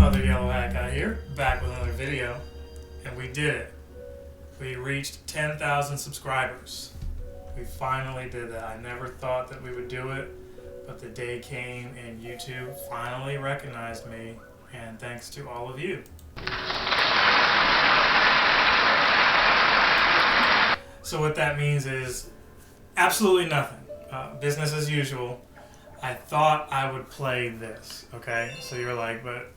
Other Yellow Hat Guy here, back with another video, and we did it. We reached 10,000 subscribers. We finally did that. I never thought that we would do it, but the day came and YouTube finally recognized me, and thanks to all of you. So what that means is absolutely nothing. Business as usual. I thought I would play this, okay? So you're like, but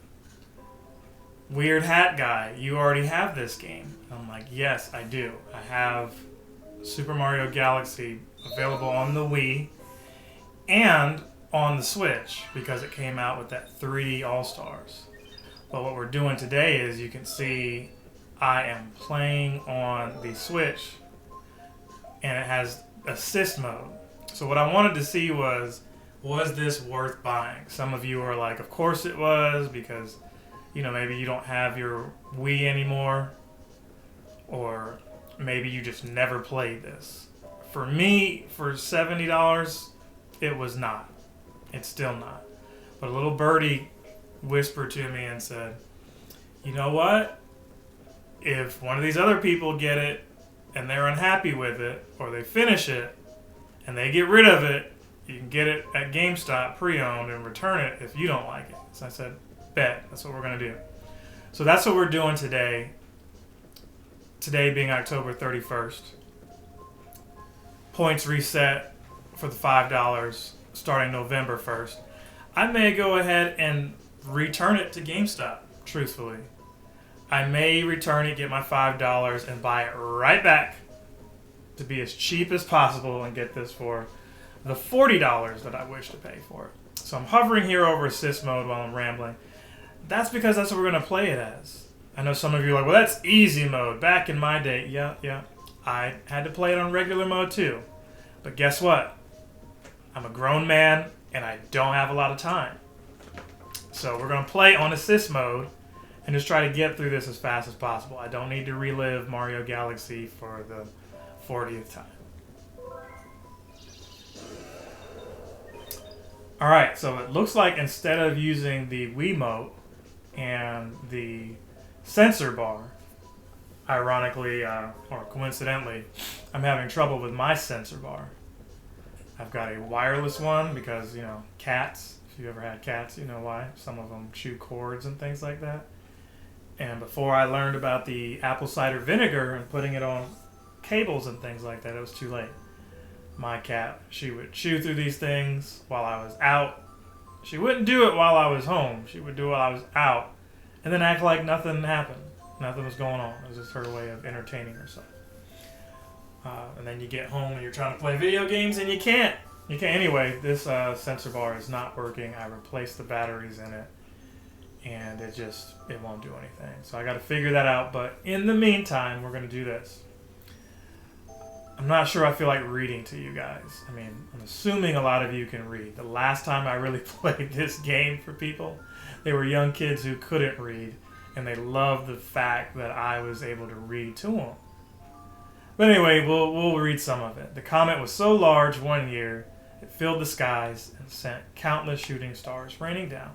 Weird Hat Guy, you already have this game. I'm like, yes, I do. I have Super Mario Galaxy available on the Wii and on the Switch because it came out with that 3D All-Stars. But what we're doing today is you can see I am playing on the Switch and it has assist mode. So what I wanted to see was this worth buying? Some of you are like, of course it was, because you know, maybe you don't have your Wii anymore, or maybe you just never played this. For me, for $70, it was not. It's still not. But a little birdie whispered to me and said, you know what? If one of these other people get it and they're unhappy with it, or they finish it and they get rid of it, you can get it at GameStop pre-owned and return it if you don't like it. So I said, bet. That's what we're going to do. So that's what we're doing today. Today being October 31st. Points reset for the $5 starting November 1st. I may go ahead and return it to GameStop, truthfully. I may return it, get my $5, and buy it right back to be as cheap as possible and get this for the $40 that I wish to pay for it. So I'm hovering here over assist mode while I'm rambling. That's because that's what we're going to play it as. I know some of you are like, well, that's easy mode. Back in my day, yeah. I had to play it on regular mode too. But guess what? I'm a grown man and I don't have a lot of time. So we're going to play on assist mode and just try to get through this as fast as possible. I don't need to relive Mario Galaxy for the 40th time. Alright, so it looks like instead of using the Wiimote and the sensor bar, ironically, or coincidentally, I'm having trouble with my sensor bar. I've got a wireless one because, you know, cats, if you ever had cats, you know why. Some of them chew cords and things like that. And before I learned about the apple cider vinegar and putting it on cables and things like that, it was too late. My cat, she would chew through these things while I was out. She wouldn't do it while I was home. She would do it while I was out and then act like nothing happened. Nothing was going on. It was just her way of entertaining herself. And then you get home and you're trying to play video games and you can't. You can't. Anyway, this sensor bar is not working. I replaced the batteries in it and it won't do anything. So I got to figure that out. But in the meantime, we're going to do this. I'm not sure I feel like reading to you guys. I mean, I'm assuming a lot of you can read. The last time I really played this game for people, they were young kids who couldn't read, and they loved the fact that I was able to read to them. But anyway, we'll read some of it. The comet was so large one year, it filled the skies and sent countless shooting stars raining down.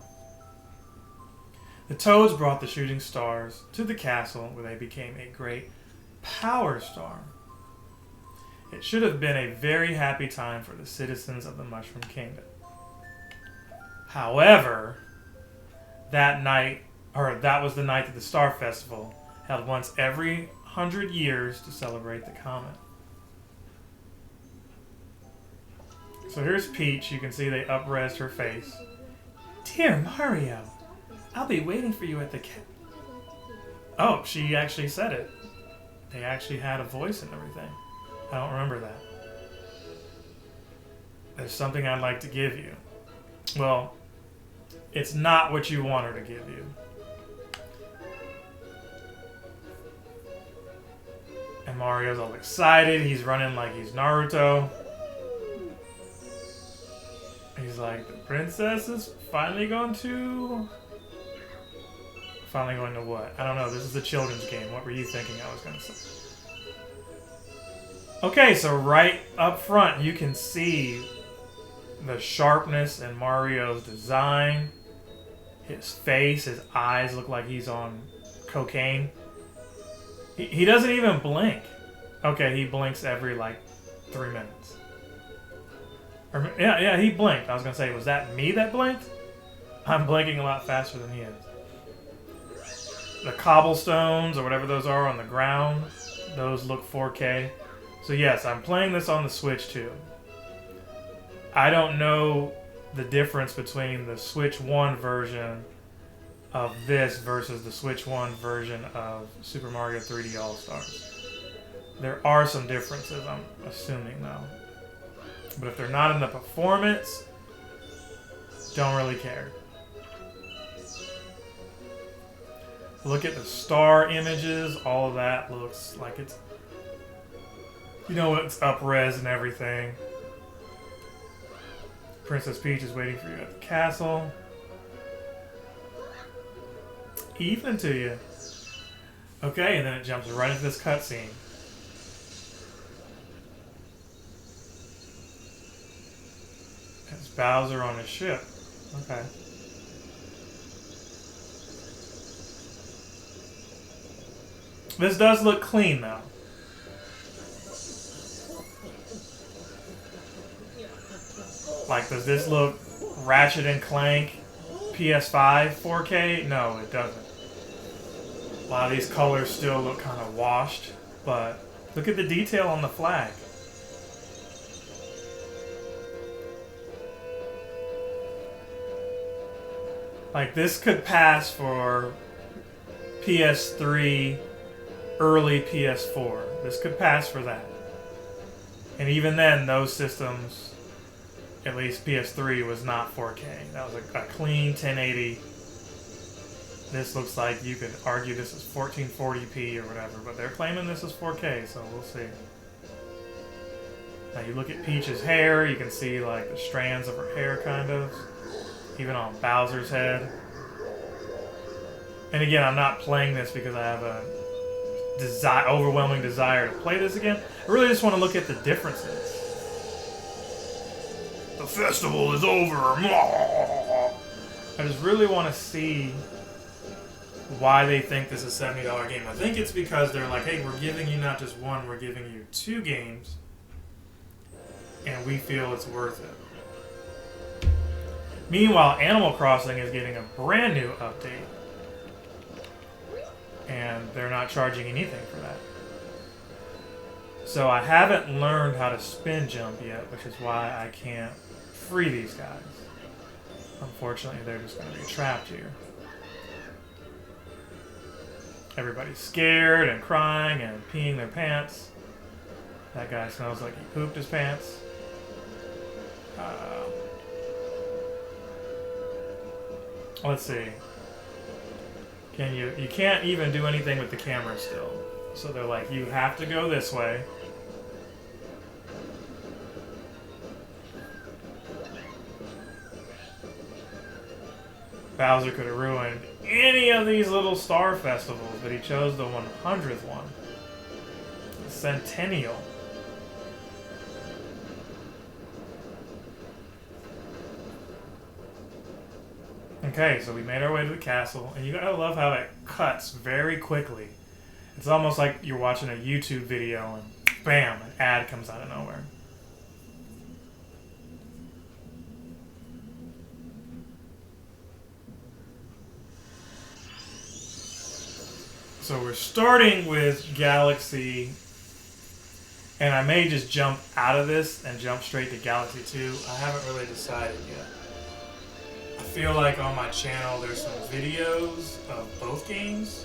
The toads brought the shooting stars to the castle where they became a great power storm. It should have been a very happy time for the citizens of the Mushroom Kingdom. However, that was the night that the Star Festival, held once every 100 years to celebrate the comet. So here's Peach. You can see they up-resed her face. Dear Mario, I'll be waiting for you at the Oh, she actually said it. They actually had a voice and everything. I don't remember that. There's something I'd like to give you. Well, it's not what you want her to give you. And Mario's all excited. He's running like he's Naruto. He's like, the princess is finally going to... Finally going to what? I don't know. This is a children's game. What were you thinking I was going to say? Okay, so right up front, you can see the sharpness in Mario's design, His face, his eyes look like he's on cocaine. He doesn't even blink. Okay, he blinks every like 3 minutes. Or, yeah, he blinked. I was gonna say, was that me that blinked? I'm blinking a lot faster than he is. The cobblestones or whatever those are on the ground, those look 4K. So yes, I'm playing this on the Switch too. I don't know the difference between the Switch 1 version of this versus the Switch 1 version of Super Mario 3D All-Stars. There are some differences, I'm assuming though. But if they're not in the performance, don't really care. Look at the star images, all of that looks like it's, you know, it's up-res and everything. Princess Peach is waiting for you at the castle. Even to you. Okay, and then it jumps right into this cutscene. It's Bowser on his ship. Okay. This does look clean, though. Like, does this look Ratchet and Clank PS5 4K? No, it doesn't. A lot of these colors still look kind of washed, but look at the detail on the flag. Like, this could pass for PS3, early PS4. This could pass for that. And even then, those systems, at least PS3, was not 4K. That was a clean 1080. This looks like you could argue this is 1440p or whatever, but they're claiming this is 4K, so we'll see. Now you look at Peach's hair, you can see like the strands of her hair kind of, even on Bowser's head. And again, I'm not playing this because I have a overwhelming desire to play this again. I really just want to look at the differences. The festival is over. I just really want to see why they think this is a $70 game. I think it's because they're like, hey, we're giving you not just one, we're giving you 2 games, and we feel it's worth it. Meanwhile, Animal Crossing is getting a brand new update, and they're not charging anything for that. So I haven't learned how to spin jump yet, which is why I can't free these guys. Unfortunately, they're just going to be trapped here. Everybody's scared and crying and peeing their pants. That guy smells like he pooped his pants. Let's see. You can't even do anything with the camera still. So they're like, you have to go this way. Bowser could have ruined any of these little star festivals, but he chose the 100th one. The Centennial. Okay, so we made our way to the castle, and you gotta love how it cuts very quickly. It's almost like you're watching a YouTube video and bam, an ad comes out of nowhere. So we're starting with Galaxy, and I may just jump out of this and jump straight to Galaxy 2. I haven't really decided yet. I feel like on my channel there's some videos of both games.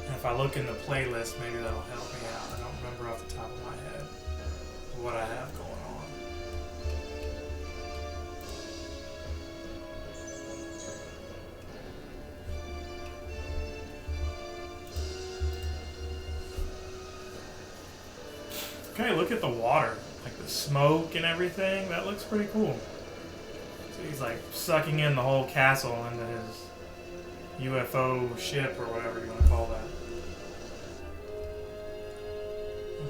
And if I look in the playlist, maybe that'll help me out. I don't remember off the top of my head what I have going on. Okay, look at the water. Like the smoke and everything. That looks pretty cool. So he's like sucking in the whole castle into his UFO ship or whatever you want to call that.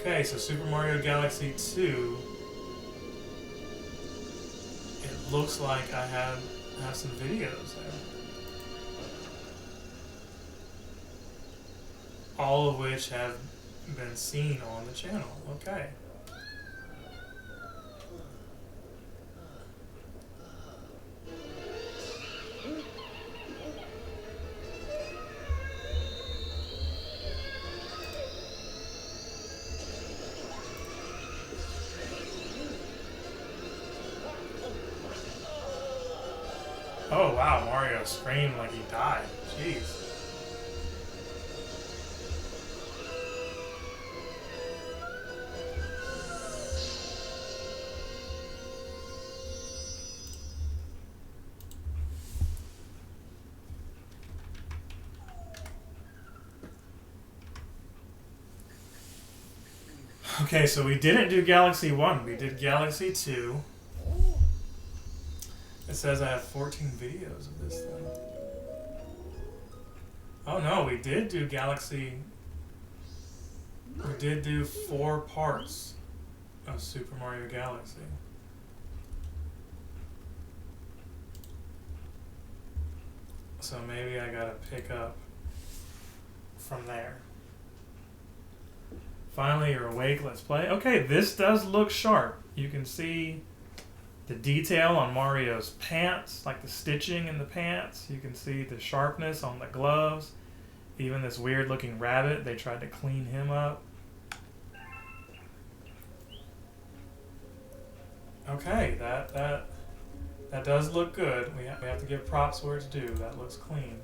Okay, so Super Mario Galaxy 2. It looks like I have have some videos there. All of which have been seen on the channel. Okay. Oh wow, Mario screamed like he died. Jeez. Okay, so we didn't do Galaxy 1, we did Galaxy 2. It says I have 14 videos of this though. Oh no, we did do Galaxy... We did do 4 parts of Super Mario Galaxy. So maybe I gotta pick up from there. Finally, you're awake. Let's play. Okay, this does look sharp. You can see the detail on Mario's pants, like the stitching in the pants. You can see the sharpness on the gloves. Even this weird looking rabbit, they tried to clean him up. Okay, that does look good. We have to give props where it's due. That looks clean.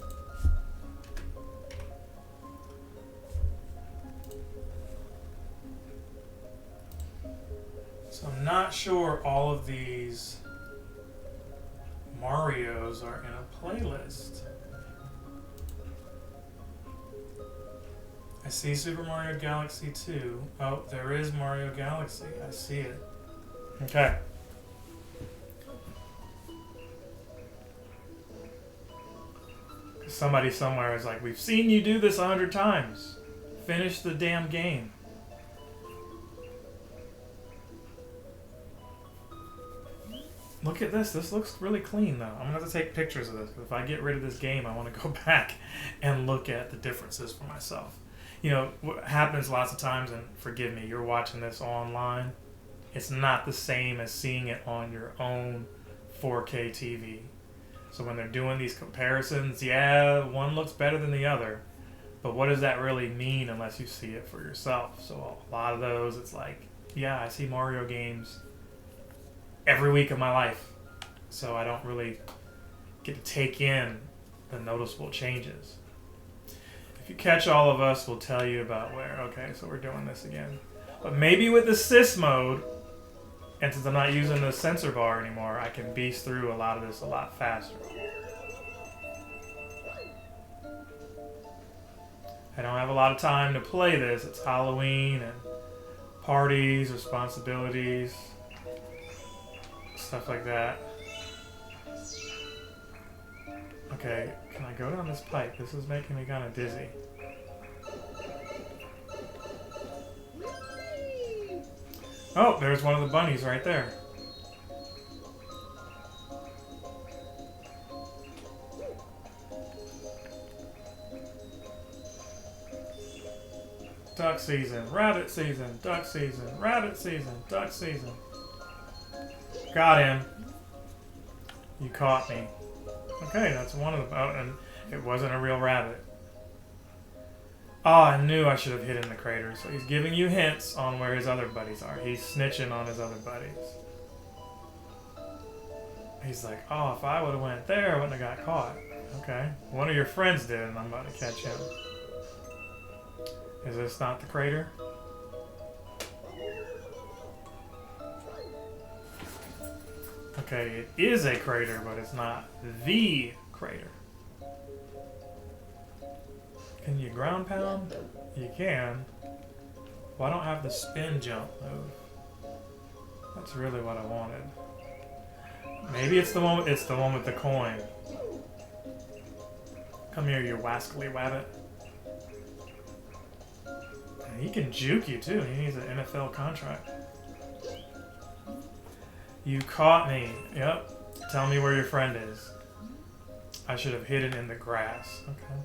So I'm not sure all of these Marios are in a playlist. I see Super Mario Galaxy 2. Oh, there is Mario Galaxy. I see it. Okay. Somebody somewhere is like, we've seen you do this 100 times. Finish the damn game. Look at this. This looks really clean, though. I'm going to have to take pictures of this. If I get rid of this game, I want to go back and look at the differences for myself. You know, what happens lots of times, and forgive me, you're watching this online. It's not the same as seeing it on your own 4K TV. So when they're doing these comparisons, yeah, one looks better than the other. But what does that really mean unless you see it for yourself? So a lot of those, it's like, yeah, I see Mario games every week of my life, so I don't really get to take in the noticeable changes. If you catch all of us, we'll tell you about where. Okay, so we're doing this again. But maybe with the sys mode, and since I'm not using the sensor bar anymore, I can beast through a lot of this a lot faster. I don't have a lot of time to play this. It's Halloween and parties, responsibilities, stuff like that. Okay, can I go down this pipe? This is making me kind of dizzy. Oh, there's one of the bunnies right there. Duck season, rabbit season, duck season, rabbit season, duck season. Got him. You caught me. Okay, that's one of them. Oh, and it wasn't a real rabbit. Oh, I knew I should have hidden the crater. So he's giving you hints on where his other buddies are. He's snitching on his other buddies. He's like, oh, if I would have went there, I wouldn't have got caught. Okay. One of your friends did, and I'm about to catch him. Is this not the crater? Okay, it is a crater, but it's not the crater. Can you ground pound? You can. Well, I don't have the spin jump move. That's really what I wanted. Maybe it's the one. It's the one with the coin. Come here, you wascally wabbit. And he can juke you too. He needs an NFL contract. You caught me. Yep. Tell me where your friend is. I should have hidden in the grass. Okay.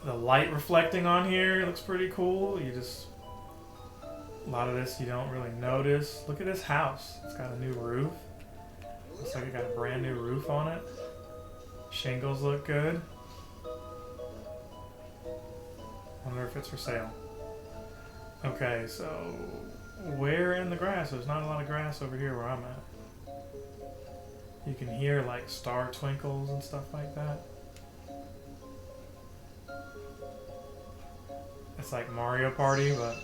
The light reflecting on here looks pretty cool. A lot of this you don't really notice. Look at this house. It's got a new roof. Looks like it got a brand new roof on it. Shingles look good. Wonder if it's for sale. Okay, so where in the grass? There's not a lot of grass over here where I'm at. You can hear like star twinkles and stuff like that. It's like Mario Party, but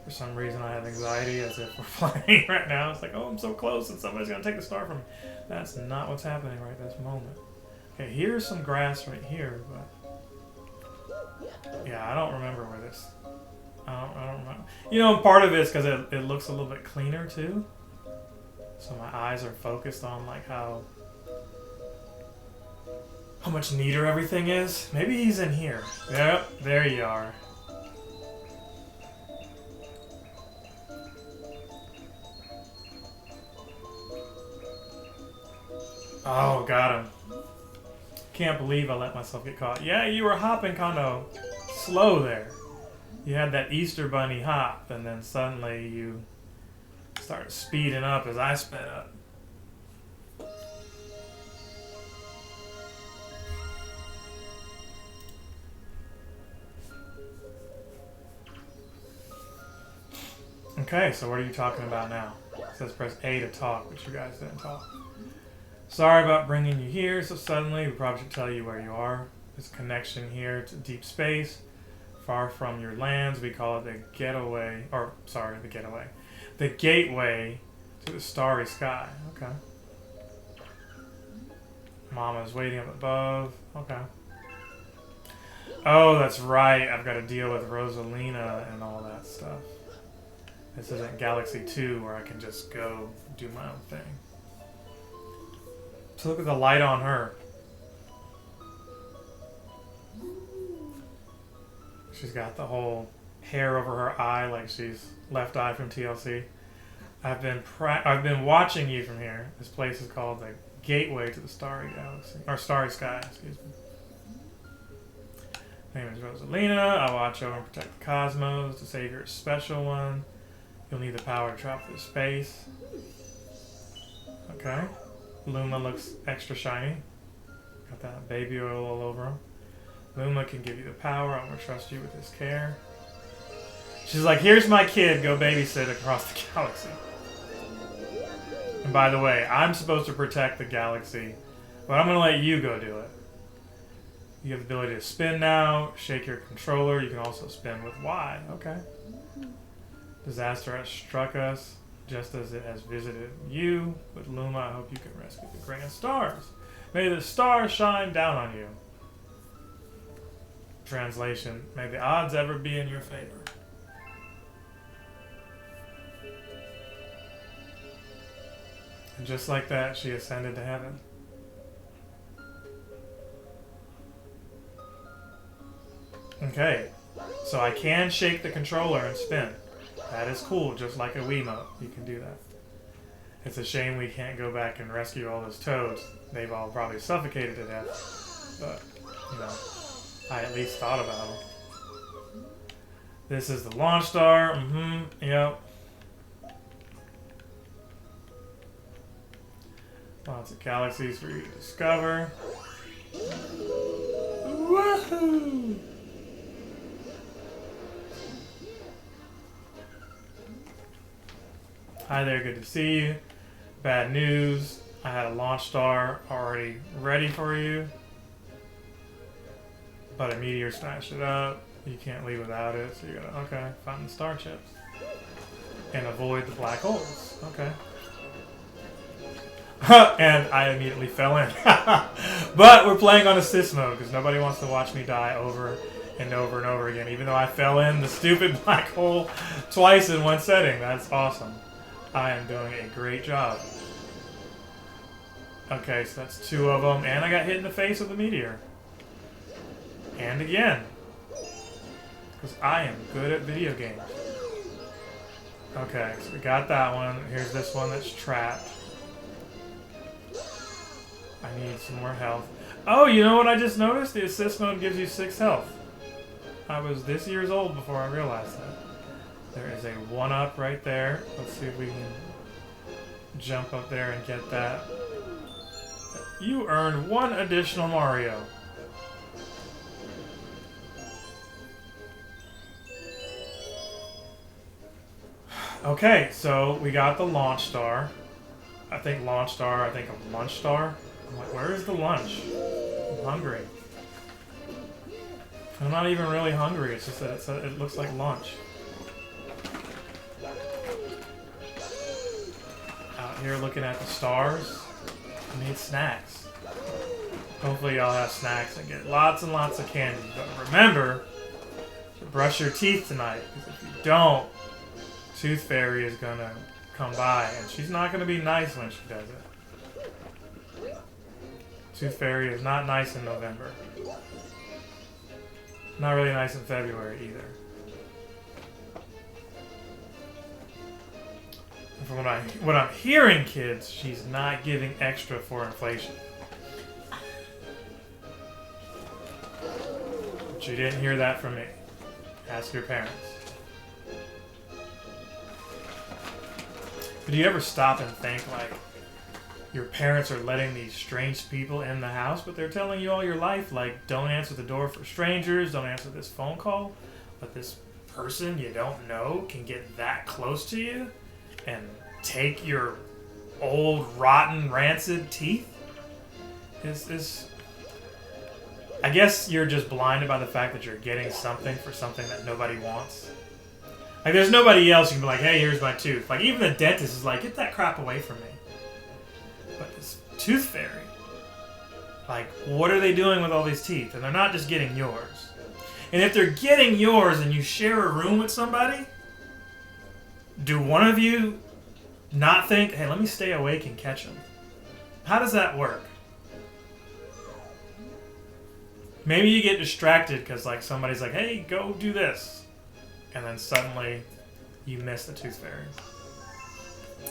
for some reason I have anxiety as if we're playing right now. It's like, oh, I'm so close and somebody's gonna take the star from me. That's not what's happening right this moment. Okay, here's some grass right here, but yeah, I don't remember where this. I don't remember. You know, part of it is because it looks a little bit cleaner too. So my eyes are focused on like how much neater everything is. Maybe he's in here. Yep, there you are. Oh, got him. Can't believe I let myself get caught. Yeah, you were hopping kind of slow there. You had that Easter Bunny hop, and then suddenly you started speeding up as I sped up. Okay, so what are you talking about now? It says press A to talk, but you guys didn't talk. Sorry about bringing you here so suddenly. We probably should tell you where you are. This connection here to deep space, far from your lands. We call it the getaway, or sorry, the getaway. The gateway to the starry sky. Okay. Mama's waiting up above. Okay. Oh, that's right. I've got to deal with Rosalina and all that stuff. This isn't Galaxy 2 where I can just go do my own thing. So look at the light on her. She's got the whole hair over her eye like she's Left Eye from TLC. I've been watching you from here. This place is called the Gateway to the Starry Galaxy, or Starry Sky, excuse me. My name is Rosalina. I watch over and protect the cosmos. To save your special one, you'll need the power to travel through space. Okay. Luma looks extra shiny. Got that baby oil all over him. Luma can give you the power. I'm going to trust you with his care. She's like, here's my kid. Go babysit across the galaxy. And by the way, I'm supposed to protect the galaxy, but I'm going to let you go do it. You have the ability to spin now. Shake your controller. You can also spin with Y. Okay. Disaster has struck us, just as it has visited you. With Luma, I hope you can rescue the grand stars. May the stars shine down on you. Translation, may the odds ever be in your favor. And just like that, she ascended to heaven. Okay, so I can shake the controller and spin. That is cool, just like a Wiimote. You can do that. It's a shame we can't go back and rescue all those toads. They've all probably suffocated to death. But, you know, I at least thought about them. This is the launch star. Yep. Lots of galaxies for you to discover. Woohoo! Hi there, good to see you. Bad news, I had a launch star already ready for you, but a meteor smashed it up. You can't leave without it, so you gotta, okay, find the star chips. And avoid the black holes, okay. And I immediately fell in. But we're playing on assist mode, because nobody wants to watch me die over and over and over again, even though I fell in the stupid black hole twice in one setting. That's awesome. I am doing a great job. Okay, so that's 2 of them, and I got hit in the face with a meteor. And again. Because I am good at video games. Okay, so we got that one. Here's this one that's trapped. I need some more health. Oh, you know what I just noticed? The assist mode gives you 6 health. I was this years old before I realized that. There is a 1-up right there. Let's see if we can jump up there and get that. You earned 1 additional Mario. Okay, so we got the launch star. I think launch star, I think of lunch star. I'm like, where is the lunch? I'm hungry. I'm not even really hungry, it's just that it looks like lunch. Out here looking at the stars. I need snacks. Hopefully y'all have snacks and get lots and lots of candy. But remember to brush your teeth tonight, because if you don't, Tooth Fairy is gonna come by, and she's not gonna be nice when she does it. Tooth Fairy is not nice in November. Not really nice in February either. And from what I'm hearing, kids, she's not giving extra for inflation. But you didn't hear that from me. Ask your parents. But do you ever stop and think, like, your parents are letting these strange people in the house, but they're telling you all your life, like, don't answer the door for strangers, don't answer this phone call, but this person you don't know can get that close to you and take your old, rotten, rancid teeth? I guess you're just blinded by the fact that you're getting something for something that nobody wants. Like, there's nobody else you can be like, hey, here's my tooth. Like, even the dentist is like, get that crap away from me. But this Tooth Fairy, like, what are they doing with all these teeth? And they're not just getting yours. And if they're getting yours and you share a room with somebody, do one of you not think, hey, let me stay awake and catch them? How does that work? Maybe you get distracted because, like, somebody's like, hey, go do this. And then suddenly, you miss the Tooth Fairy.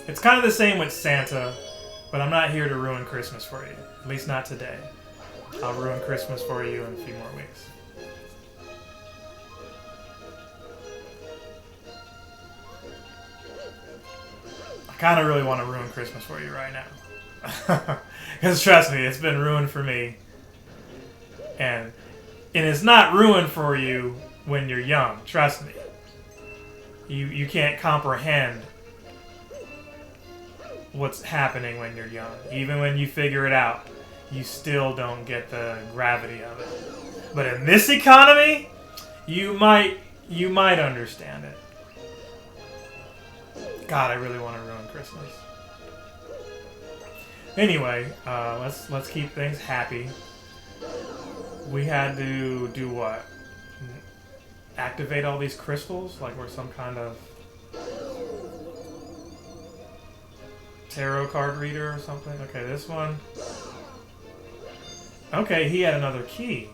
It's kind of the same with Santa, but I'm not here to ruin Christmas for you. At least not today. I'll ruin Christmas for you in a few more weeks. I kind of really want to ruin Christmas for you right now. Because trust me, it's been ruined for me. And it's not ruined for you when you're young. Trust me. You can't comprehend what's happening when you're young. Even when you figure it out, you still don't get the gravity of it. But in this economy, you might understand it. God, I really want to ruin Christmas. Anyway, let's keep things happy. We had to do what? Activate all these crystals like we're some kind of tarot card reader or something. Okay, this one. Okay, he had another key.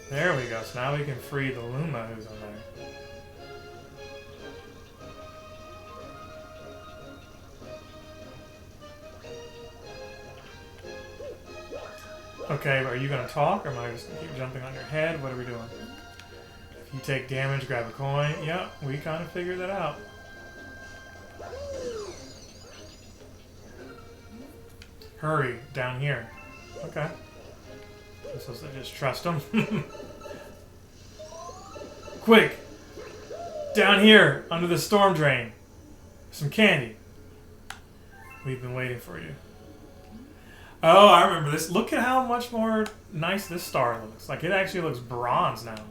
There we go. So now we can free the Luma who's in there. Okay, are you going to talk, or am I just going to keep jumping on your head? What are we doing? If you take damage, grab a coin. Yep, we kind of figured that out. Hurry, down here. Okay. I'm supposed to just trust him. Quick! Down here, under the storm drain. Some candy. We've been waiting for you. Oh, I remember this. Look at how much more nice this star looks. Like, it actually looks bronze now.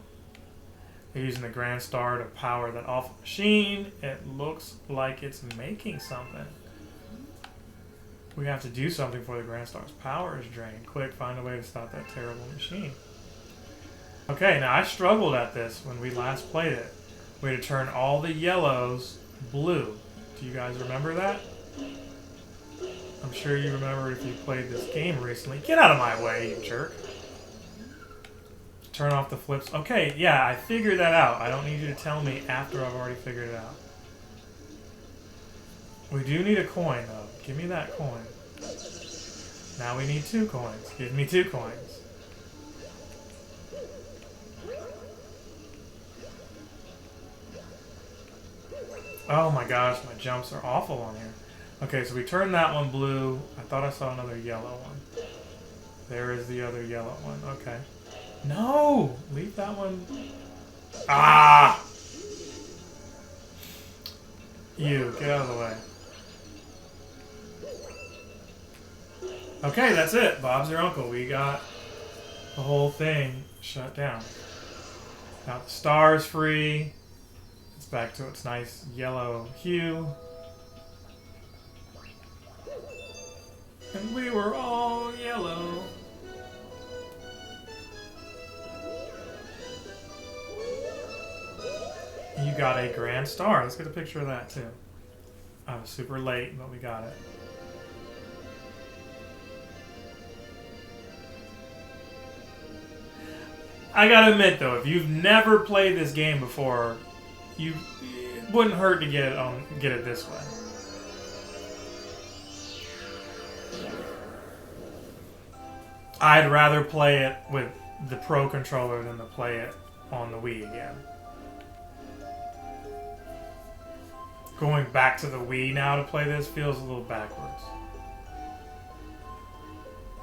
They're using the Grand Star to power that awful machine. It looks like it's making something. We have to do something before the Grand Star's power is drained. Quick, find a way to stop that terrible machine. Okay, now I struggled at this when we last played it. We had to turn all the yellows blue. Do you guys remember that? I'm sure you remember if you played this game recently. Get out of my way, you jerk. Turn off the flips. Okay, yeah, I figured that out. I don't need you to tell me after I've already figured it out. We do need a coin, though. Give me that coin. Now we need 2 coins. Give me 2 coins. Oh my gosh, my jumps are awful on here. Okay, so we turned that one blue. I thought I saw another yellow one. There is the other yellow one. Okay. No! Leave that one. Ah! You, get out of the way. Okay, that's it. Bob's your uncle. We got the whole thing shut down. Now the star is free. It's back to its nice yellow hue. And we were all yellow. You got a grand star. Let's get a picture of that too. I was super late, but we got it. I gotta admit though, if you've never played this game before, it wouldn't hurt to get it this way. I'd rather play it with the Pro controller than to play it on the Wii again. Going back to the Wii now to play this feels a little backwards.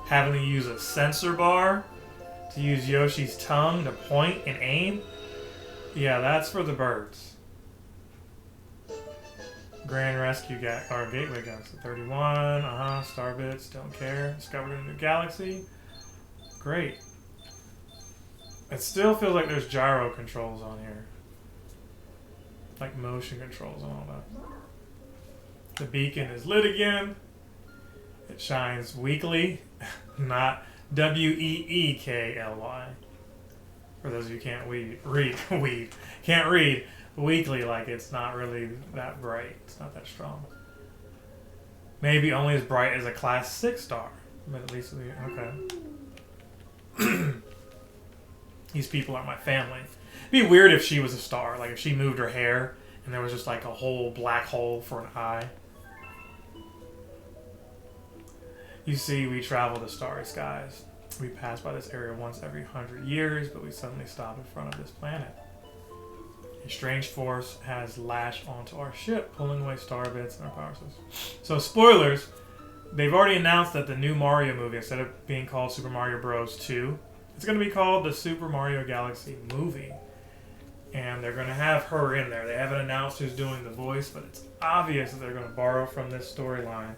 Having to use a sensor bar to use Yoshi's tongue to point and aim? Yeah, that's for the birds. Grand Rescue or Gateway Guns. 31, Star Bits, don't care. Discovered a new galaxy. Great. It still feels like there's gyro controls on here. Like motion controls and all that. The beacon is lit again. It shines weekly, not W-E-E-K-L-Y. For those of you who can't can't read weekly, like it's not really that bright. It's not that strong. Maybe only as bright as a class 6 star, but at least okay. These people are my family. It'd be weird if she was a star, like if she moved her hair and there was just like a whole black hole for an eye. You see, we travel the starry skies. We pass by this area once every 100 years, but we suddenly stop in front of this planet. A strange force has lashed onto our ship, pulling away star bits and our power source. So, spoilers, they've already announced that the new Mario movie, instead of being called Super Mario Bros. 2, it's going to be called the Super Mario Galaxy Movie. And they're going to have her in there. They haven't announced who's doing the voice, but it's obvious that they're going to borrow from this storyline.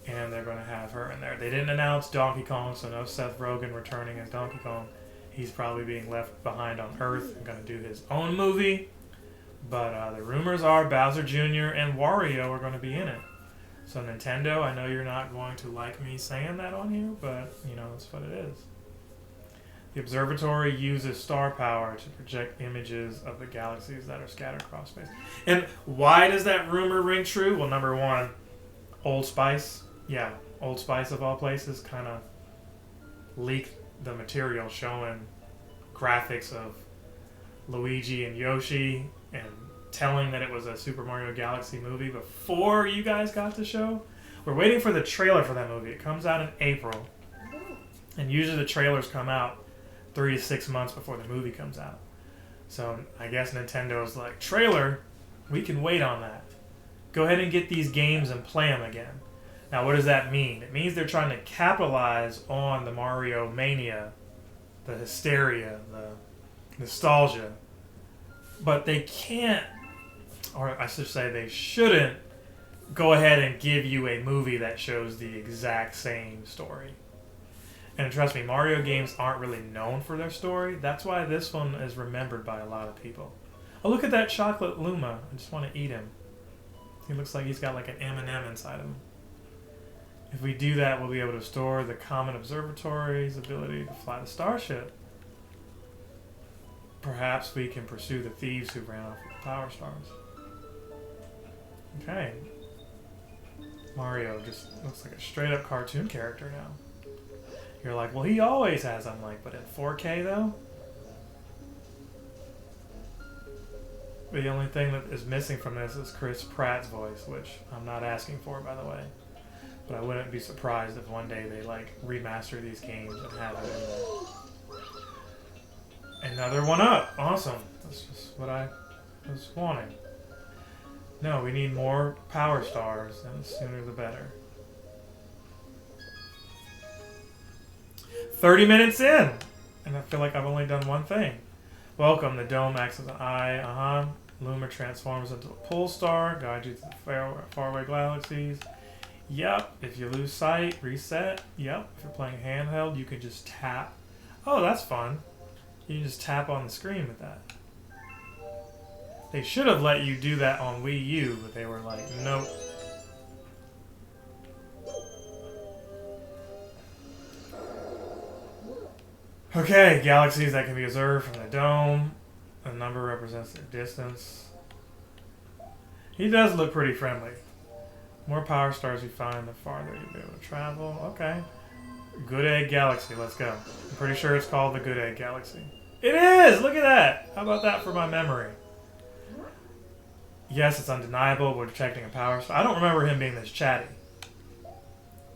And they're going to have her in there. They didn't announce Donkey Kong, so no Seth Rogen returning as Donkey Kong. He's probably being left behind on Earth and going to do his own movie. But the rumors are Bowser Jr. and Wario are going to be in it. So Nintendo, I know you're not going to like me saying that on here, but you know, that's what it is. The observatory uses star power to project images of the galaxies that are scattered across space. And why does that rumor ring true? Well, number one, Old Spice. Yeah, Old Spice of all places kind of leaked the material showing graphics of Luigi and Yoshi and telling that it was a Super Mario Galaxy movie before you guys got the show. We're waiting for the trailer for that movie. It comes out in April. And usually the trailers come out 3 to 6 months before the movie comes out. So I guess Nintendo's like, trailer, we can wait on that. Go ahead and get these games and play them again. Now, what does that mean? It means they're trying to capitalize on the Mario mania, the hysteria, the nostalgia. But they can't, or I should say they shouldn't, go ahead and give you a movie that shows the exact same story. And trust me, Mario games aren't really known for their story. That's why this one is remembered by a lot of people. Oh, look at that chocolate Luma. I just want to eat him. He looks like he's got like an M&M inside him. If we do that, we'll be able to store the Comet Observatory's ability to fly the starship. Perhaps we can pursue the thieves who ran off with the power stars. Okay. Mario just looks like a straight-up cartoon character now. You're like, well, he always has. I'm like, but in 4K, though? The only thing that is missing from this is Chris Pratt's voice, which I'm not asking for, by the way. But I wouldn't be surprised if one day they like remaster these games and have it in there. Another one up. Awesome. That's just what I was wanting. No, we need more power stars, and the sooner the better. 30 minutes in! And I feel like I've only done one thing. Welcome, the dome acts as an eye. Luma transforms into a pole star, guides you to the faraway galaxies. Yep, if you lose sight, reset. Yep, if you're playing handheld, you can just tap. Oh, that's fun. You can just tap on the screen with that. They should have let you do that on Wii U, but they were like, nope. Okay, galaxies that can be observed from the dome. The number represents their distance. He does look pretty friendly. More power stars you find, the farther you'll be able to travel. Okay. Good Egg Galaxy, let's go. I'm pretty sure it's called the Good Egg Galaxy. It is! Look at that! How about that for my memory? Yes, it's undeniable. We're detecting a power star. I don't remember him being this chatty.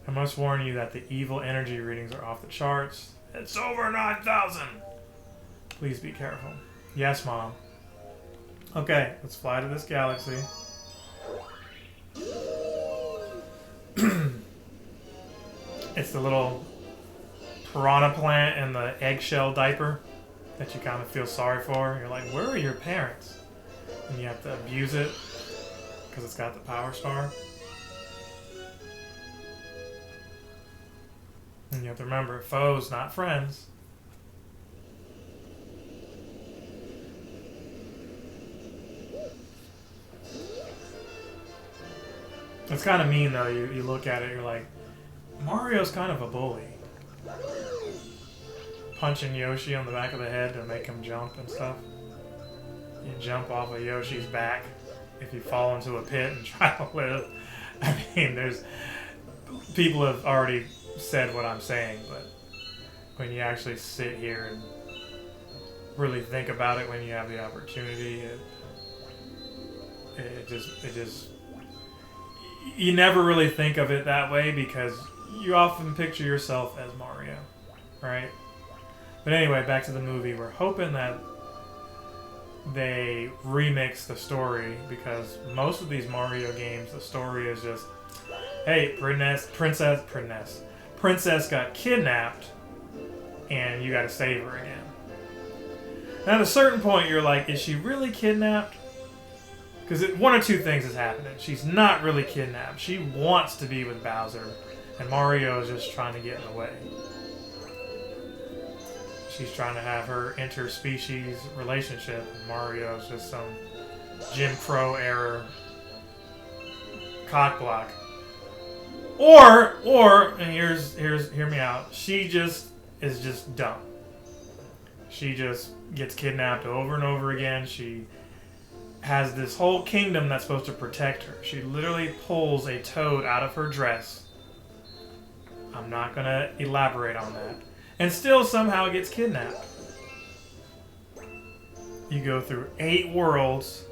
I must warn you that the evil energy readings are off the charts. It's over 9,000! Please be careful. Yes, Mom. Okay, let's fly to this galaxy. It's the little piranha plant in the eggshell diaper that you kind of feel sorry for. You're like, where are your parents? And you have to abuse it because it's got the power star. And you have to remember, foes, not friends. It's kind of mean, though. You look at it, you're like, Mario's kind of a bully. Punching Yoshi on the back of the head to make him jump and stuff. You jump off of Yoshi's back if you fall into a pit and try to live. I mean, there's... People have already said what I'm saying, but when you actually sit here and really think about it when you have the opportunity, it just... You never really think of it that way because you often picture yourself as Mario, right? But anyway, back to the movie. We're hoping that they remix the story because most of these Mario games, the story is just, hey, princess got kidnapped and you gotta save her again. Now at a certain point you're like, is she really kidnapped? Because one or two things is happening. She's not really kidnapped. She wants to be with Bowser, and Mario is just trying to get in the way. She's trying to have her interspecies relationship, and Mario is just some Jim Crow era cockblock. Or, and hear me out. She just is just dumb. She just gets kidnapped over and over again. She has this whole kingdom that's supposed to protect her. She literally pulls a toad out of her dress. I'm not going to elaborate on that. And still somehow gets kidnapped. You go through 8 worlds.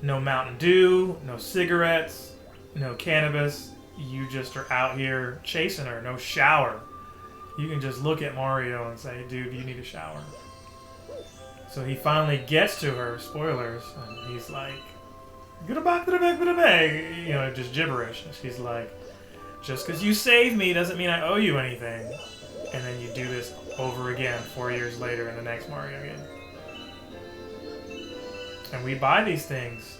No Mountain Dew, no cigarettes, no cannabis. You just are out here chasing her. No shower. You can just look at Mario and say, dude, you need a shower. So he finally gets to her, spoilers, and he's like, goodbye, you know, just gibberish. And she's like, just because you saved me doesn't mean I owe you anything. And then you do this over again 4 years later in the next Mario game. And we buy these things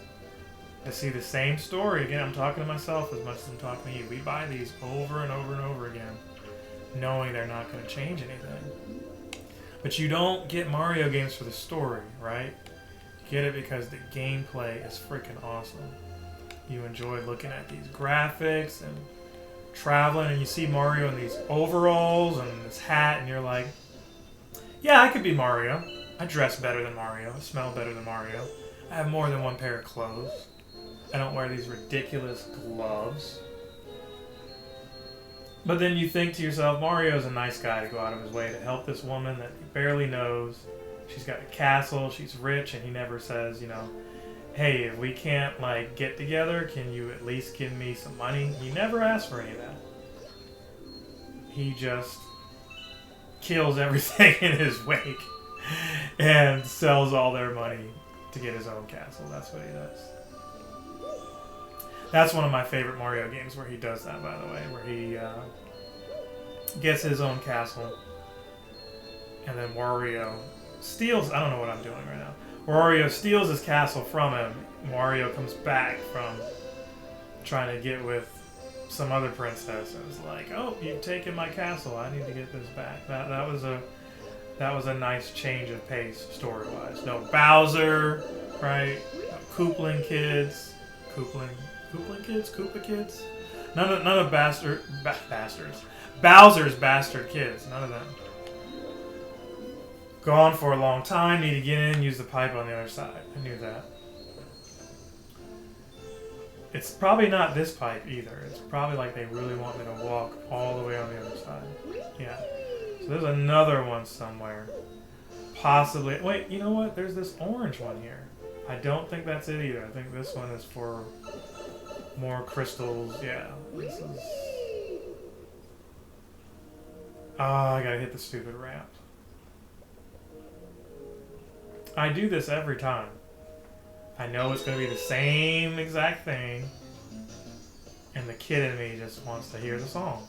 to see the same story. Again, I'm talking to myself as much as I'm talking to you. We buy these over and over and over again, knowing they're not going to change anything. But you don't get Mario games for the story, right? You get it because the gameplay is freaking awesome. You enjoy looking at these graphics and traveling, and you see Mario in these overalls and this hat, and you're like, yeah, I could be Mario. I dress better than Mario. I smell better than Mario. I have more than one pair of clothes. I don't wear these ridiculous gloves. But then you think to yourself, Mario's a nice guy to go out of his way to help this woman that he barely knows. She's got a castle, she's rich, and he never says, you know, hey, if we can't like get together, can you at least give me some money? He never asked for any of that. He just kills everything in his wake and sells all their money to get his own castle. That's what he does. That's one of my favorite Mario games where he does that, by the way, where he gets his own castle and then Wario steals... I don't know what I'm doing right now. Wario steals his castle from him. Wario comes back from trying to get with some other princess and is like, oh, you've taken my castle. I need to get this back. That was a nice change of pace story-wise. No Bowser, right? No Koopa kids. Koopa kids? None of bastards. Bowser's bastard kids. None of them. Gone for a long time. Need to get in. Use the pipe on the other side. I knew that. It's probably not this pipe either. It's probably like they really want me to walk all the way on the other side. Yeah. So there's another one somewhere. Possibly. Wait, you know what? There's this orange one here. I don't think that's it either. I think this one is for more crystals. Yeah. This is... Oh, I gotta hit the stupid ramp. I do this every time. I know it's going to be the same exact thing, and the kid in me just wants to hear the song.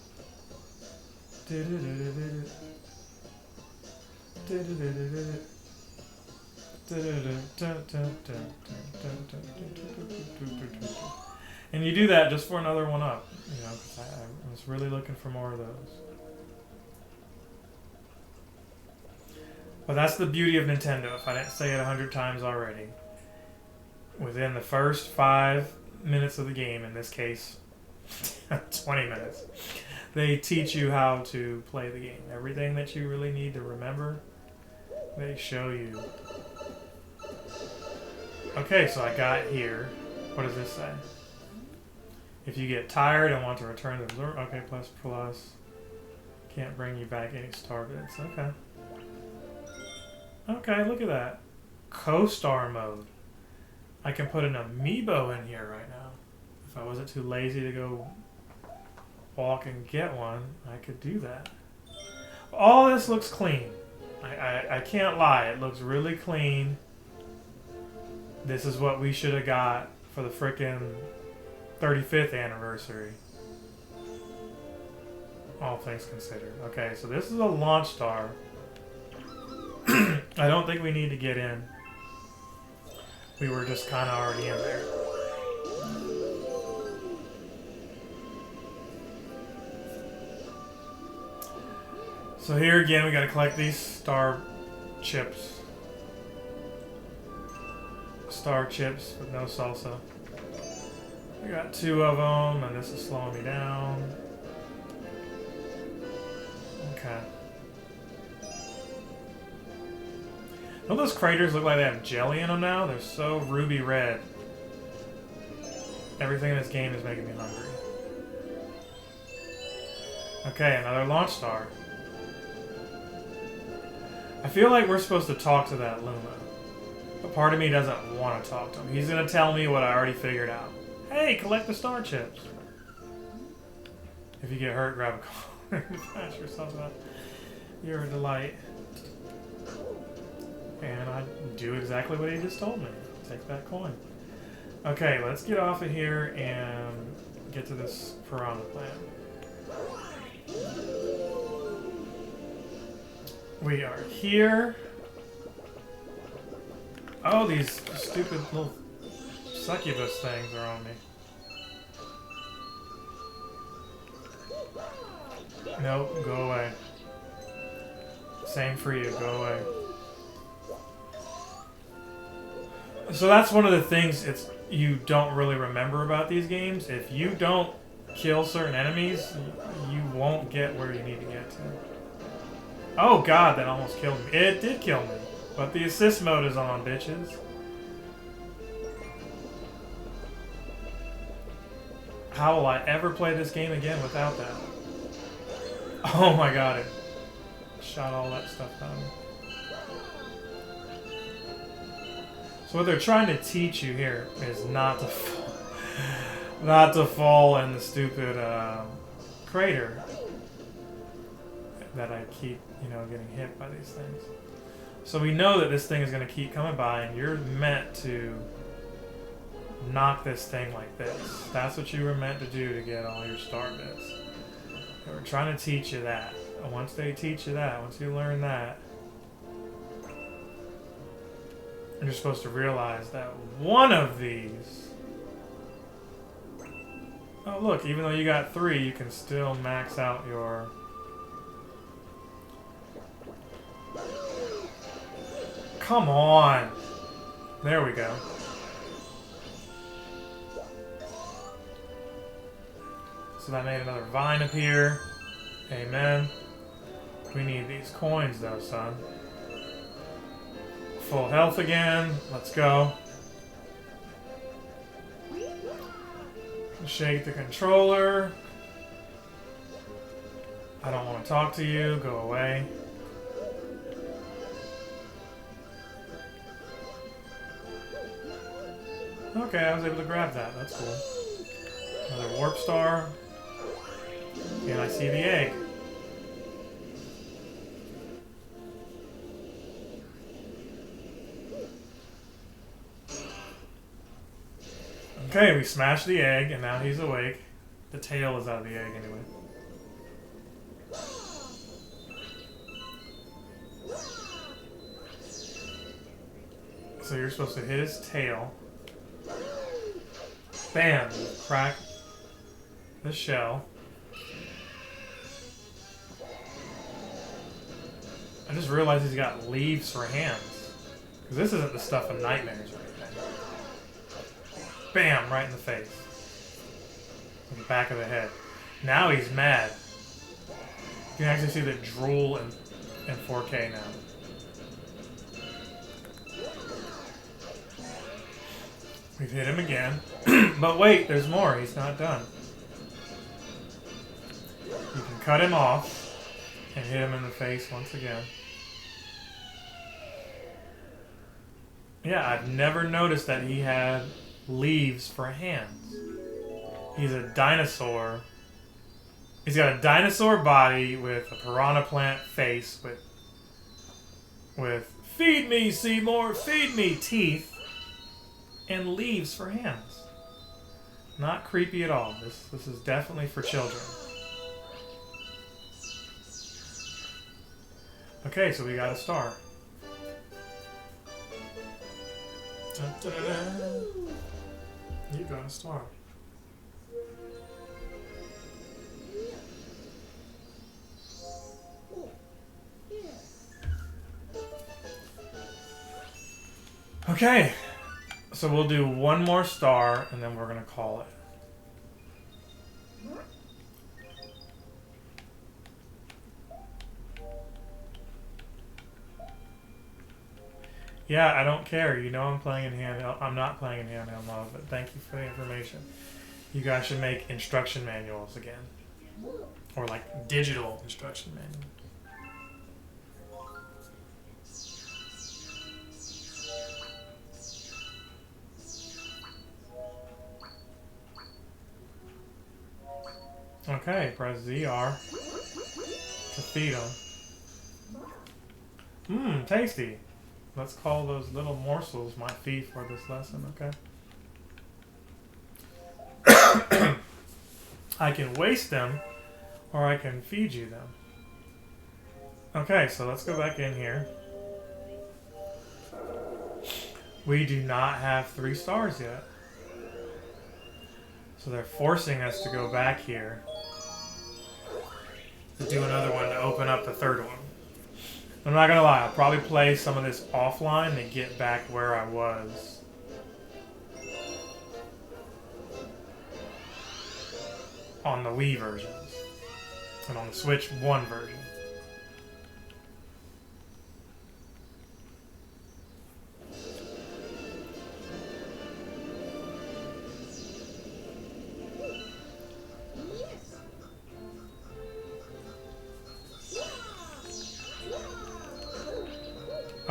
And you do that just for another one up, you know, 'cause I was really looking for more of those. But that's the beauty of Nintendo, if I didn't say it 100 times already. Within the first 5 minutes of the game, in this case, 20 minutes, they teach you how to play the game. Everything that you really need to remember, they show you. Okay, so I got here. What does this say? If you get tired and want to return the absorb, okay, plus. Can't bring you back any star bits. Okay. Okay, look at that. Co-star mode. I can put an amiibo in here right now. If I wasn't too lazy to go walk and get one, I could do that. All this looks clean. I can't lie, it looks really clean. This is what we should have got for the frickin' 35th anniversary. All things considered. Okay, so this is a launch star. I don't think we need to get in. We were just kind of already in there. So here again, we got to collect these star chips. Star chips with no salsa. We got 2 of them, and this is slowing me down. Okay. Don't those craters look like they have jelly in them now? They're so ruby red. Everything in this game is making me hungry. Okay, another launch star. I feel like we're supposed to talk to that Luma. But part of me doesn't want to talk to him. He's going to tell me what I already figured out. Hey, collect the star chips. If you get hurt, grab a car and patch yourself up. You're a delight. And I do exactly what he just told me. Take that coin. Okay, let's get off of here and get to this piranha plant. We are here. Oh, these stupid little succubus things are on me. Nope, go away. Same for you, go away. So that's one of the things you don't really remember about these games. If you don't kill certain enemies, you won't get where you need to get to. Oh god, that almost killed me. It did kill me. But the assist mode is on, bitches. How will I ever play this game again without that? Oh my god, it shot all that stuff down. So what they're trying to teach you here is not to not to fall in the stupid crater that I keep, you know, getting hit by these things. So we know that this thing is going to keep coming by, and you're meant to knock this thing like this. That's what you were meant to do to get all your star bits. They were trying to teach you that. And once they teach you that, once you learn that, you're supposed to realize that one of these... Oh look, even though you got 3, you can still max out your... Come on! There we go. So that made another vine appear. Amen. We need these coins though, son. Full health again. Let's go. Shake the controller. I don't want to talk to you. Go away. Okay, I was able to grab that. That's cool. Another warp star. And I see the egg. Okay, we smashed the egg, and now he's awake. The tail is out of the egg anyway. So you're supposed to hit his tail. Bam! Crack the shell. I just realized he's got leaves for hands. Because this isn't the stuff of nightmares or anything. Bam! Right in the face. In the back of the head. Now he's mad. You can actually see the drool in 4K now. We've hit him again. But wait, there's more. He's not done. You can cut him off and hit him in the face once again. Yeah, I've never noticed that he had leaves for hands. He's a dinosaur. He's got a dinosaur body with a piranha plant face with feed me, Seymour, feed me teeth, and leaves for hands. Not creepy at all. This is definitely for children. Okay, so we got a star. Dun, dun, dun, dun. You got a star. Okay, so we'll do one more star and then we're gonna call it. Yeah, I don't care. You know I'm playing in handheld. I'm not playing in handheld mode, but thank you for the information. You guys should make instruction manuals again. Or like digital instruction manuals. Okay, press ZR to feed them. Mmm, tasty. Let's call those little morsels my feed for this lesson, okay? I can waste them, or I can feed you them. Okay, so let's go back in here. We do not have 3 stars yet. So they're forcing us to go back here to do another one to open up the 3rd one. I'm not gonna lie, I'll probably play some of this offline to get back where I was. On the Wii versions. And on the Switch 1 version.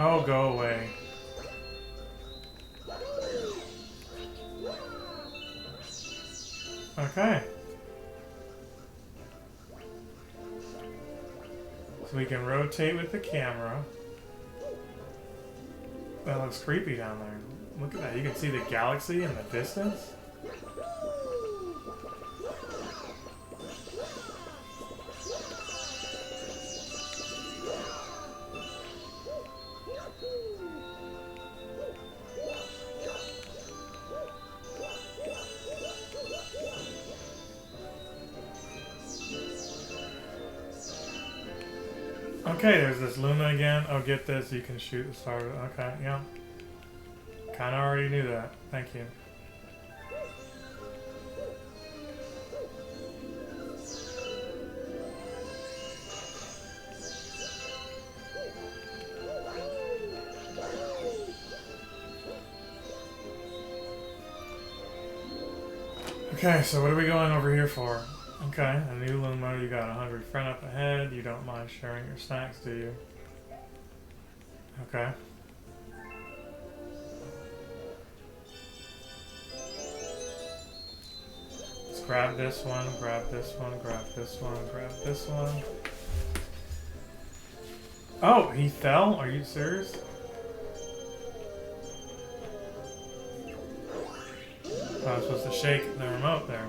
Oh, go away. Okay. So we can rotate with the camera. That looks creepy down there. Look at that. You can see the galaxy in the distance. Okay, there's this Luna again. Oh, get this. You can shoot the star. Okay, yeah. Kind of already knew that. Thank you. Okay, so what are we going over here for? Okay, a new Luma. You got a hungry friend up ahead. You don't mind sharing your snacks, do you? Okay. Let's grab this one, grab this one, grab this one, grab this one. Oh, he fell? Are you serious? I was supposed to shake the remote there.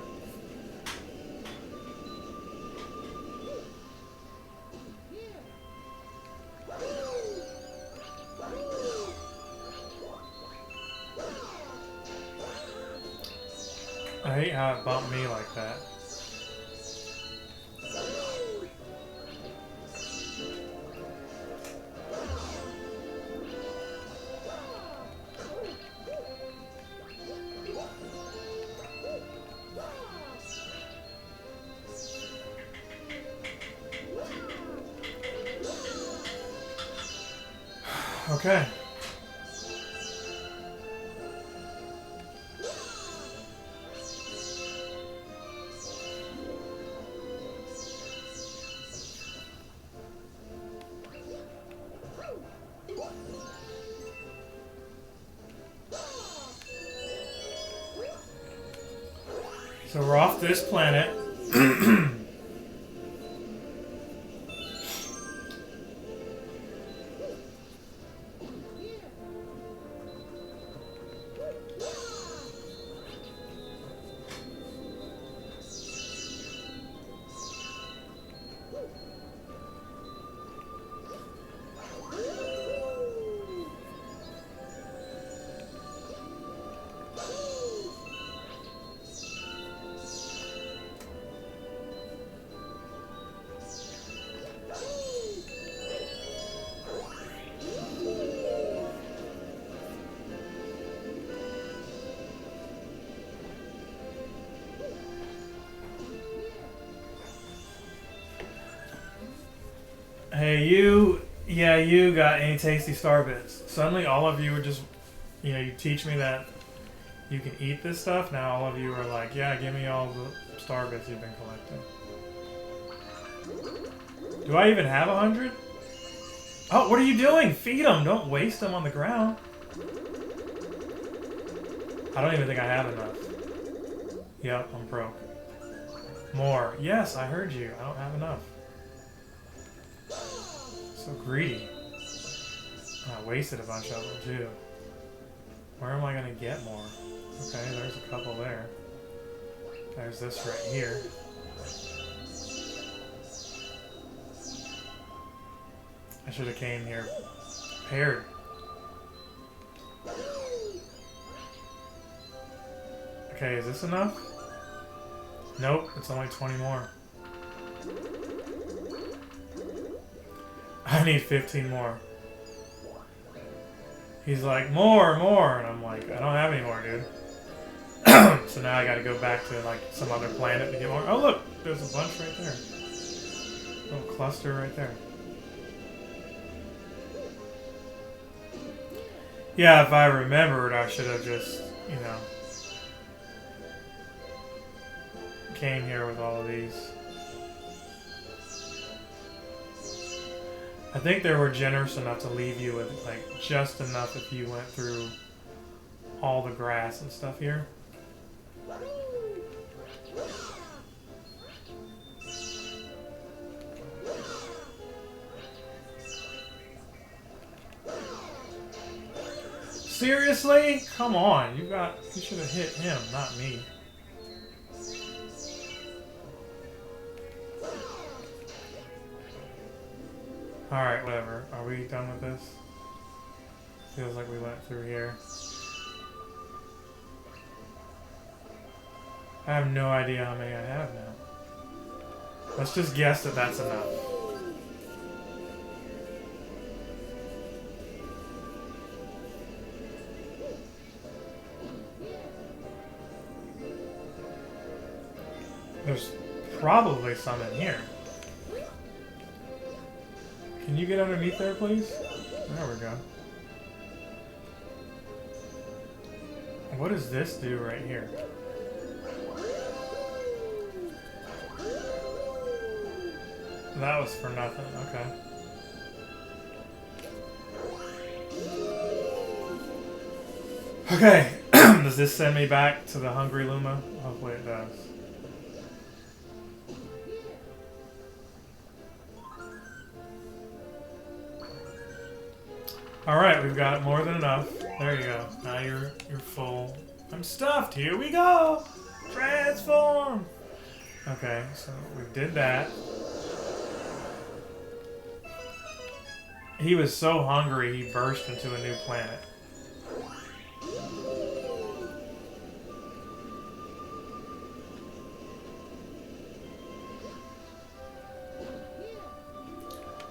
I hate how it bumped me like that. Okay. So we're off this planet. Hey, you, yeah, you got any tasty star bits? Suddenly all of you were just, you know, you teach me that you can eat this stuff. Now all of you are like, yeah, give me all the star bits you've been collecting. Do I even have 100? Oh, what are you doing? Feed them. Don't waste them on the ground. I don't even think I have enough. Yep, I'm broke. More. Yes, I heard you. I don't have enough. So greedy. I wasted a bunch of them too. Where am I going to get more? Okay, there's a couple there. There's this right here. I should have came here prepared. Okay, is this enough? Nope, it's only 20 more. I need 15 more. He's like, more, and I'm like, I don't have any more, dude. So now I gotta go back to like some other planet to get more. Oh look, there's a bunch right there. Little cluster right there. Yeah, if I remembered, I should have just, you know, came here with all of these. I think they were generous enough to leave you with like just enough if you went through all the grass and stuff here. Seriously? Come on, you should have hit him, not me. Alright, whatever. Are we done with this? Feels like we went through here. I have no idea how many I have now. Let's just guess that that's enough. There's probably some in here. Can you get underneath there, please? There we go. What does this do right here? That was for nothing, okay. Okay, does this send me back to the Hungry Luma? Hopefully it does. Alright, we've got more than enough. There you go. Now you're full. I'm stuffed. Here we go! Transform! Okay, so we did that. He was so hungry he burst into a new planet.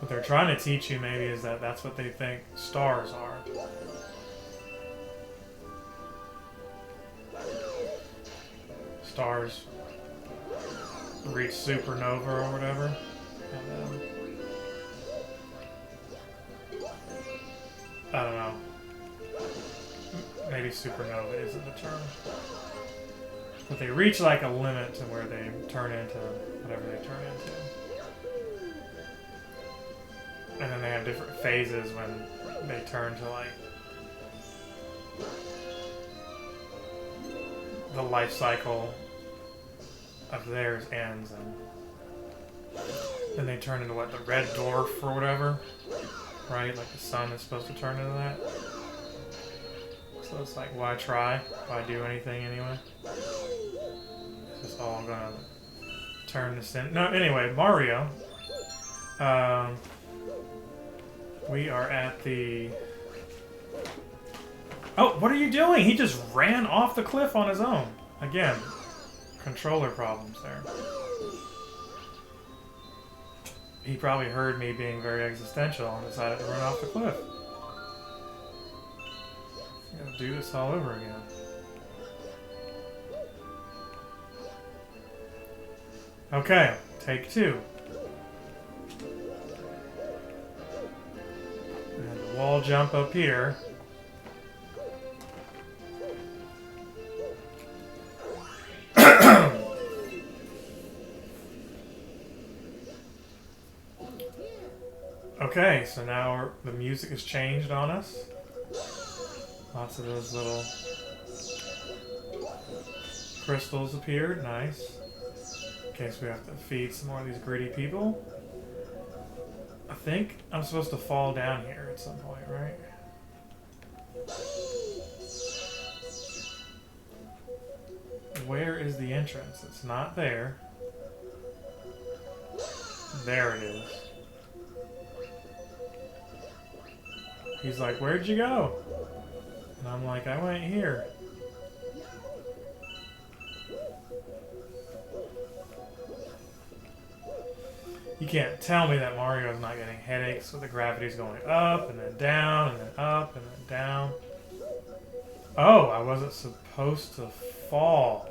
What they're trying to teach you maybe is that that's what they think stars are. Stars reach supernova or whatever. And, I don't know. Maybe supernova isn't the term. But they reach like a limit to where they turn into whatever they turn into. And then they have different phases when they turn to like the life cycle of theirs ends, and then they turn into what, the red dwarf or whatever, right? Like the sun is supposed to turn into that. So it's like, why try? Why do anything anyway? It's just all gonna turn this in. No, anyway, Mario. We are at the... Oh, what are you doing? He just ran off the cliff on his own. Again, controller problems there. He probably heard me being very existential and decided to run off the cliff. I'm gonna do this all over again. Okay, take two. And the wall jump up here. Okay, so now the music has changed on us. Lots of those little crystals appeared. Nice. In case we have to feed some more of these greedy people. I think I'm supposed to fall down here at some point, right? Where is the entrance? It's not there. There it is. He's like, where'd you go? And I'm like, I went here. You can't tell me that Mario's not getting headaches, so the gravity's going up and then down and then up and then down. Oh, I wasn't supposed to fall.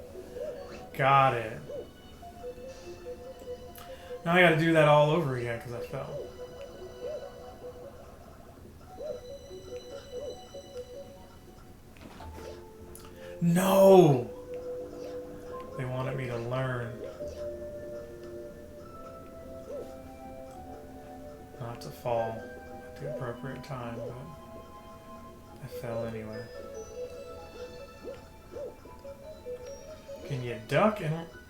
Got it. Now I gotta do that all over again because I fell. No! They wanted me to learn not to fall at the appropriate time, but I fell anyway. Can you duck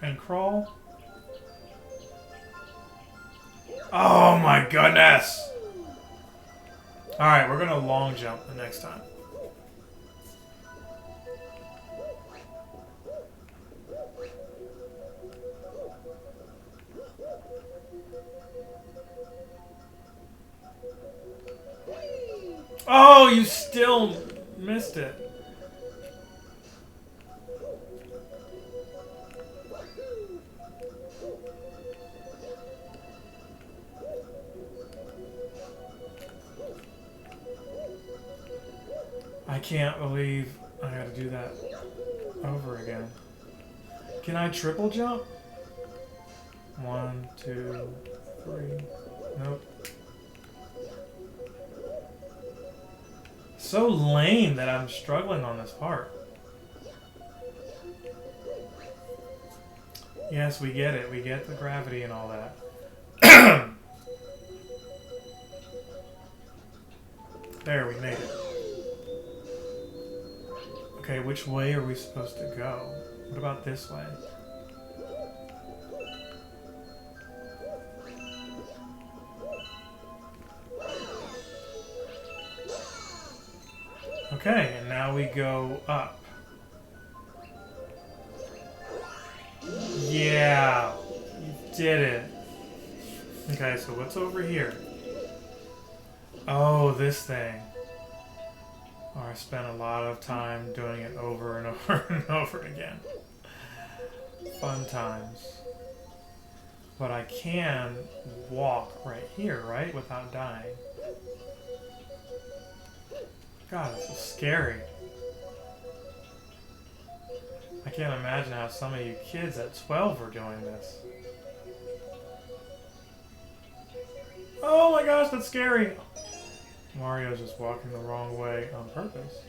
and crawl? Oh my goodness! Alright, we're gonna long jump the next time. Oh, you still missed it. I can't believe I gotta do that over again. Can I triple jump? 1, 2, 3. Nope. So lame that I'm struggling on this part. Yes, we get it. We get the gravity and all that. There, we made it. Okay, which way are we supposed to go? What about this way? Okay, and now we go up. Yeah, you did it. Okay, so what's over here? Oh, this thing. Oh, I spent a lot of time doing it over and over and over again. Fun times. But I can walk right here, right? Without dying. God, this is scary. I can't imagine how some of you kids at 12 are doing this. Oh my gosh, that's scary! Mario's just walking the wrong way on purpose.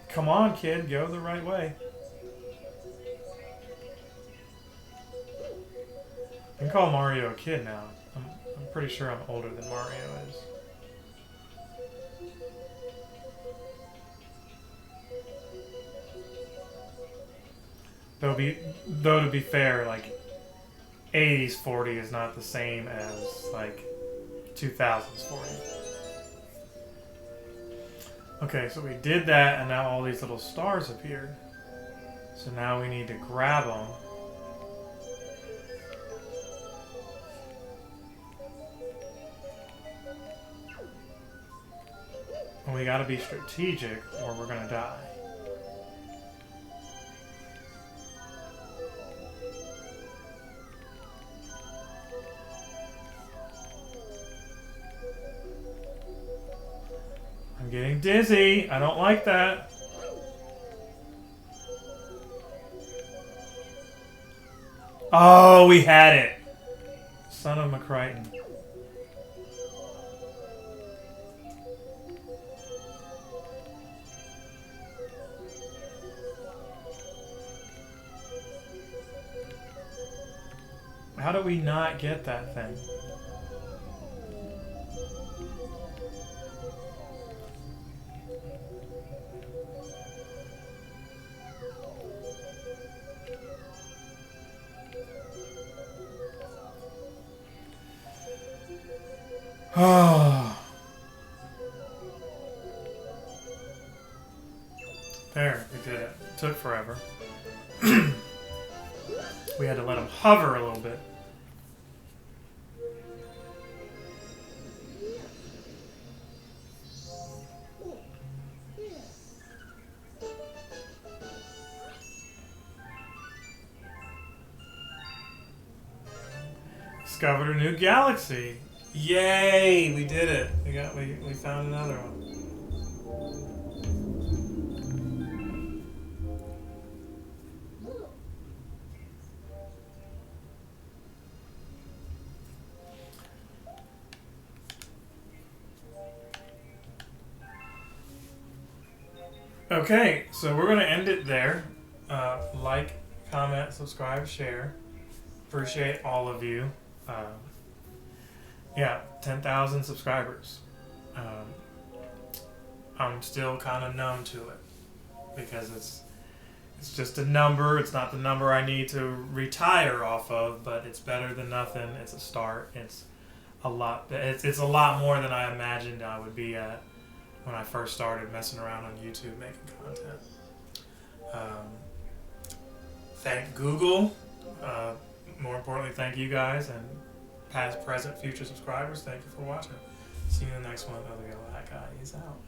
Come on, kid, go the right way. You can call Mario a kid now. I'm pretty sure I'm older than Mario is. Though to be fair, like 80s 40 is not the same as like 2000s 40. Okay, so we did that, and now all these little stars appeared. So now we need to grab them. And we gotta be strategic, or we're gonna die. I'm getting dizzy. I don't like that. Oh, we had it. Son of McCrighton. How do we not get that thing? Oh. There, we did it. It took forever. We had to let him hover a little bit. Discovered a new galaxy. Yay! We did it. We found another one. Okay, so we're going to end it there. Like, comment, subscribe, share. Appreciate all of you. Yeah, 10,000 subscribers. I'm still kind of numb to it because it's just a number. It's not the number I need to retire off of, but it's better than nothing. It's a start. It's a lot. It's a lot more than I imagined I would be at when I first started messing around on YouTube making content. Thank Google. More importantly, thank you guys, and past, present, future subscribers. Thank you for watching. See you in the next one. Other guy is out.